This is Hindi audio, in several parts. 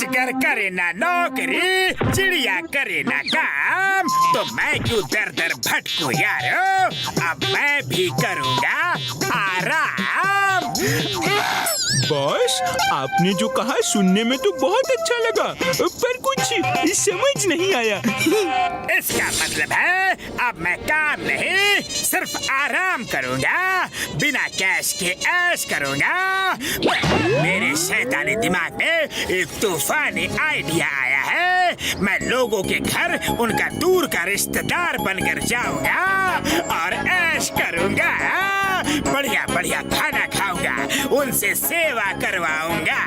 अजगर करे ना नौकरी, चिड़िया करे ना काम, तो मैं क्यों दर दर भटकूं यारो। अब मैं भी करूँगा आराम। बॉस, आपने जो कहा सुनने में तो बहुत अच्छा लगा, पर कुछ समझ नहीं आया। इसका मतलब है अब मैं काम नहीं सिर्फ आराम करूँगा, बिना कैश के ऐश करूँगा। मेरे शैतानी दिमाग में एक तूफानी आइडिया आया है। मैं लोगों के घर उनका दूर का रिश्तेदार बनकर जाऊँगा और ऐश करूँगा। बढ़िया बढ़िया खाना खाऊंगा, उनसे सेवा करवाऊंगा।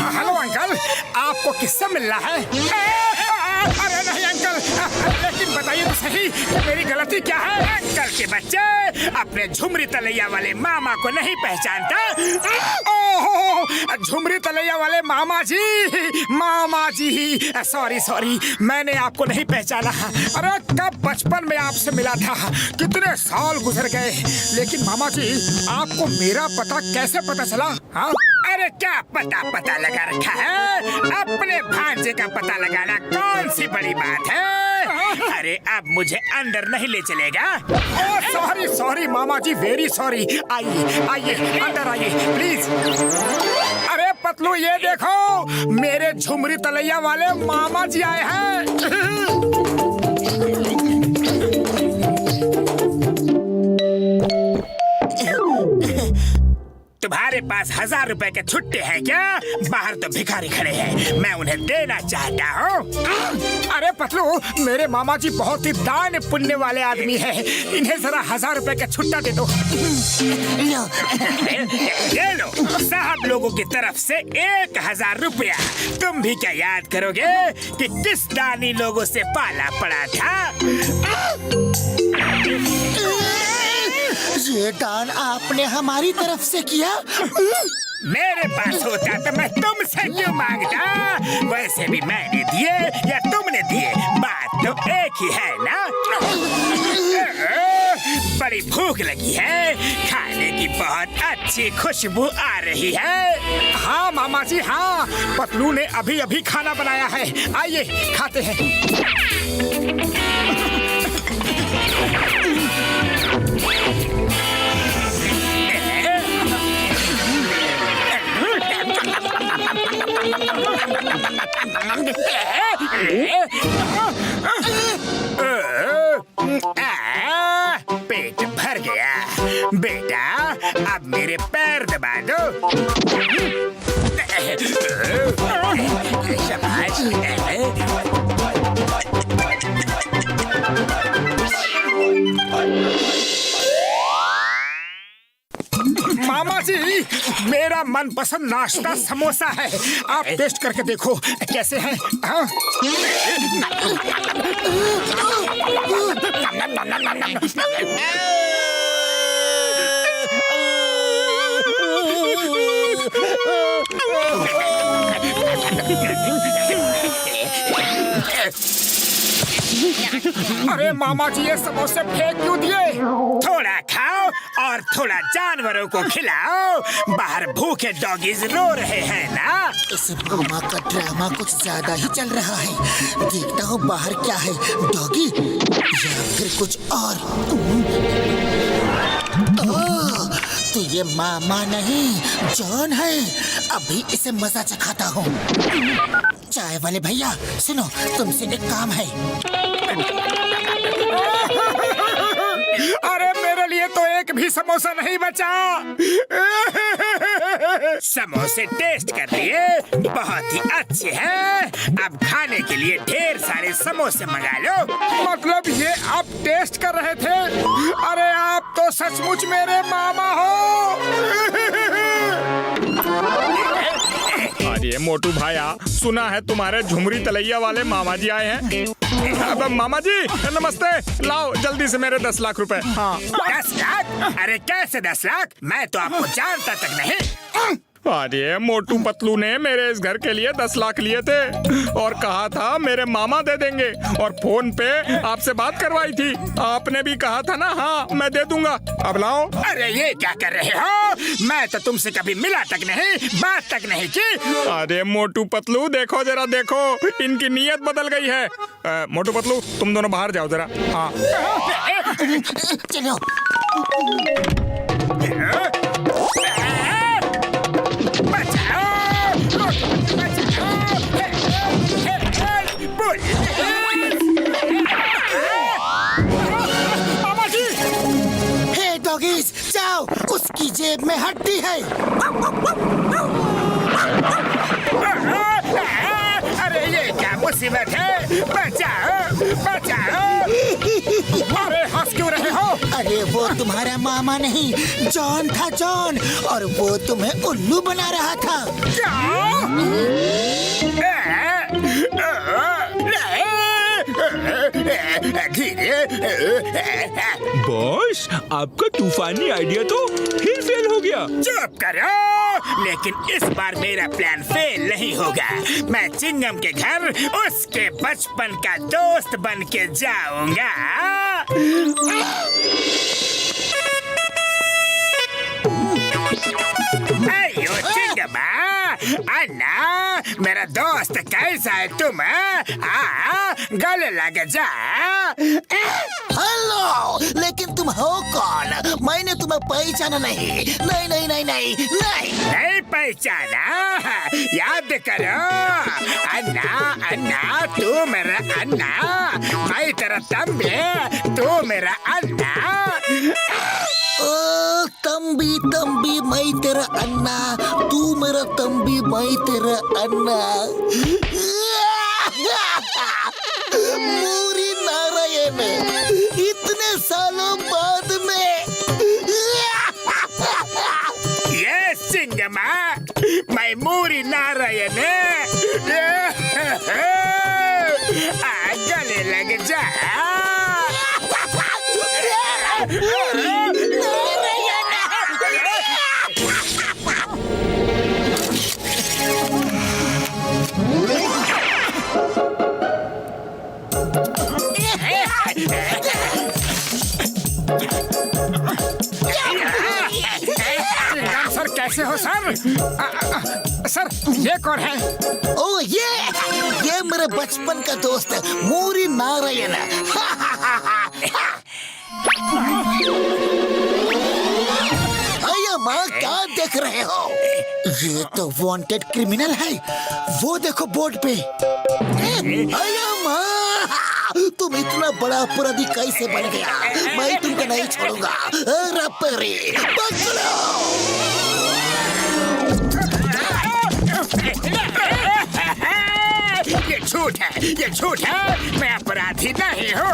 हेलो अंकल, आपको किससे मिलना है? अरे नहीं अंकल, लेकिन बताइए तो सही मेरी गलती क्या है? अंकल के बच्चे अपने झुमरी तलैया वाले मामा को नहीं पहचानता? ओह, झुमरी तलैया वाले मामा जी, सॉरी, मैंने आपको नहीं पहचाना। अरे कब बचपन में आपसे मिला था, कितने साल गुजर गए, लेकिन मामा जी आपको मेरा पता कैसे पता चला? हाँ, अरे क्या पता लगा रखा है? अपने भांजे का पता लगाना कौन सी बड़ी बात है? अरे अब मुझे अंदर नहीं ले चलेगा? सॉरी मामा जी, वेरी सॉरी। आइए अंदर आइए प्लीज। अरे पतलू ये देखो, मेरे झुमरी तलैया वाले मामा जी आए हैं। तुम्हारे पास 1000 रुपए के छुट्टे हैं क्या? बाहर तो भिखारी खड़े हैं, मैं उन्हें देना चाहता हूँ। अरे पतलू, मेरे मामा जी बहुत ही दान पुण्य वाले आदमी हैं, इन्हें जरा 1000 रुपए का छुट्टा दे दो। ये लो साहब लोगों की तरफ से 1000 रुपया। तुम भी क्या याद करोगे कि किस दानी लोगों से पाला पड़ा था? ये दान आपने हमारी तरफ से किया? मेरे पास होता तो मैं तुमसे क्यों मांगता? वैसे भी मैंने दिए या तुमने दिए, बात तो एक ही है ना? बड़ी भूख लगी है, खाने की बहुत अच्छी खुशबू आ रही है। हाँ मामा जी हाँ, पतलू ने अभी खाना बनाया है, आइए खाते हैं। पेट भर गया बेटा, अब मेरे पैर दबा दो। शाबाश। मामा जी, मेरा मनपसंद नाश्ता समोसा है, आप टेस्ट करके देखो कैसे है। हाँ? अरे मामा जी, ये समोसे फेंक क्यों दिए? थोड़ा खाओ और थोड़ा जानवरों को खिलाओ, बाहर भूखे डॉगीज रो रहे हैं ना। इस मामा का ड्रामा कुछ ज्यादा ही चल रहा है, देखता हूँ बाहर क्या है, डॉगी या फिर कुछ और। तो ये मामा नहीं जॉन है, अभी इसे मजा चखाता हूँ। चाय वाले भैया सुनो, तुमसे एक काम है। अरे मेरे लिए तो एक भी समोसा नहीं बचा। समोसे टेस्ट कर लिए, बहुत ही अच्छे हैं। अब खाने के लिए ढेर सारे समोसे मंगा लो। मतलब ये आप टेस्ट कर रहे थे? अरे आप तो सचमुच मेरे मामा हो। अरे मोटू भाया, सुना है तुम्हारे झुमरी तलैया वाले मामा जी आए हैं। अब मामा जी नमस्ते, लाओ जल्दी से मेरे 10 लाख रुपए। हाँ 10 लाख? अरे कैसे 10 लाख? मैं तो आपको जानता तक नहीं। अरे मोटू पतलू ने मेरे इस घर के लिए 10 लाख लिए थे और कहा था मेरे मामा दे देंगे और फोन पे आपसे बात करवाई थी। आपने भी कहा था ना हाँ मैं दे दूंगा। अब लाओ। अरे ये क्या कर रहे हो? मैं तो तुमसे कभी मिला तक नहीं, बात तक नहीं की। अरे मोटू पतलू देखो जरा देखो, इनकी नीयत बदल गई है। मोटू पतलू तुम दोनों बाहर जाओ जरा। हाँ चलो। मामा जी, हे डॉगीज जाओ, उसकी जेब में हड्डी है। अरे ये क्या मुसीबत है? बचाओ बचाओ। अरे हंस क्यों रहे हो? अरे वो तुम्हारा मामा नहीं, जॉन था जॉन, और वो तुम्हें उल्लू बना रहा था। बॉस आपका तूफानी आइडिया तो फिर फेल हो गया। चुप करो, लेकिन इस बार मेरा प्लान फेल नहीं होगा। मैं चिंगम के घर उसके बचपन का दोस्त बन के जाऊंगा। अयो चिंगमा, अन्ना मेरा दोस्त कैसा है तुम? गले लग जा। हेलो, लेकिन तुम हो कौन? मैंने तुम्हें पहचाना नहीं। नहीं नहीं नहीं नहीं नहीं नहीं पहचाना? याद करो, अन्ना अन्ना तू मेरा अन्ना, मैं तेरा तंबी, तू मेरा अन्ना। ओ तंबी तंबी मैं तेरा अन्ना, तू मेरा तंबी मैं तेरा अन्ना। मूरी नारायण, इतने सालों बाद में। ये सिंगमा, मैं मूरी नारायण, गले लग जा। सर कैसे हो सर? सर ये कौन है? ओ ये मेरे बचपन का दोस्त मूरी नारायण। अया माँ क्या देख रहे हो? ये तो वांटेड क्रिमिनल है। वो देखो बोर्ड पे। अया माँ, तुम इतना बड़ा अपराधी कैसे बन गया? मैं तुमको नहीं छोड़ूंगा। रपरी पकड़ो। ये झूठ है, ये झूठ है। मैं अपराधी नहीं हूँ।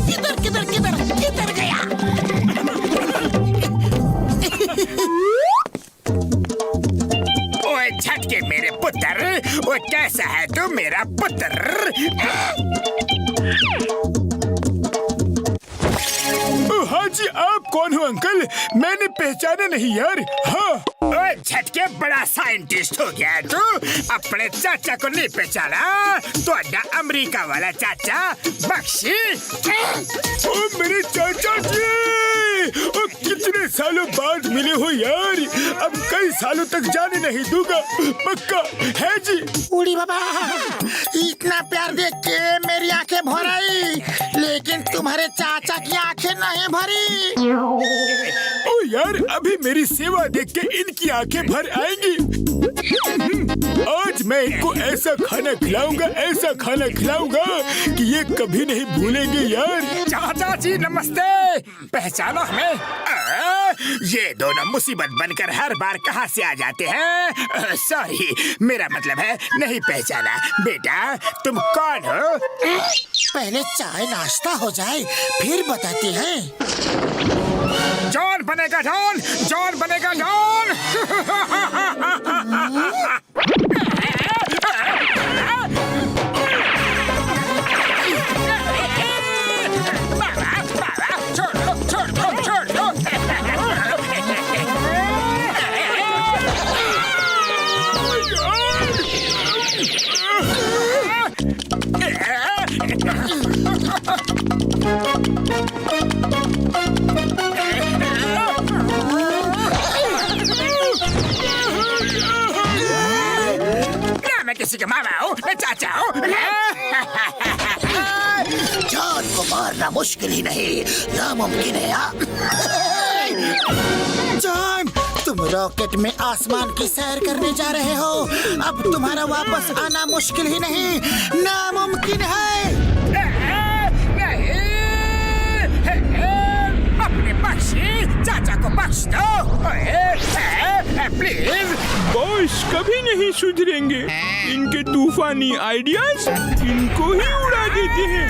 किधर किधर किधर किधर गया? ओए झटके मेरे पुत्र, वो कैसा है तू मेरा पुत्र? हाँ जी, आप कौन हो अंकल? मैंने पहचाना नहीं यार। हाँ ओए झटके, बड़ा साइंटिस्ट हो गया तू। अपने चाचा को नहीं पहचाना? तो अड्डा अमेरिका वाला चाचा बख्शी। ओ मेरे चाचा जी, ओ कितने सालों बाद मिले हो यार। अब कई सालों तक जाने नहीं दूंगा, पक्का है जी। उड़ी बाबा, इतना प्यार देख के मेरी आंखें भर आई, लेकिन तुम्हारे चाचा की आंखें नहीं भरी। ओ यार, अभी मेरी सेवा देख के इनकी आंखें भर आएंगी। आज मैं इनको ऐसा खाना खिलाऊंगा, ऐसा खाना खिलाऊंगा कि ये कभी नहीं भूलेंगे यार। चाचा जी नमस्ते, पहचानो हमें? ये दोनों मुसीबत बनकर हर बार कहाँ से आ जाते हैं? सॉरी, मेरा मतलब है नहीं पहचाना। बेटा तुम कौन हो? पहले चाय नाश्ता हो जाए फिर बताते हैं। जॉन बनेगा जॉन, जॉन बनेगा जॉन। ना मैं किसी का मामा हूँ, मैं चाचा हूँ। जॉन को मारना मुश्किल ही नहीं, नामुमकिन है। हाँ? जॉन, तुम रॉकेट में आसमान की सैर करने जा रहे हो। अब तुम्हारा वापस आना मुश्किल ही नहीं, नामुमकिन है। अपने बख्शी चाचा को बख्श दो प्लीज। बॉस कभी नहीं सुधरेंगे। इनके तूफानी आइडियाज इनको ही उड़ा देते हैं।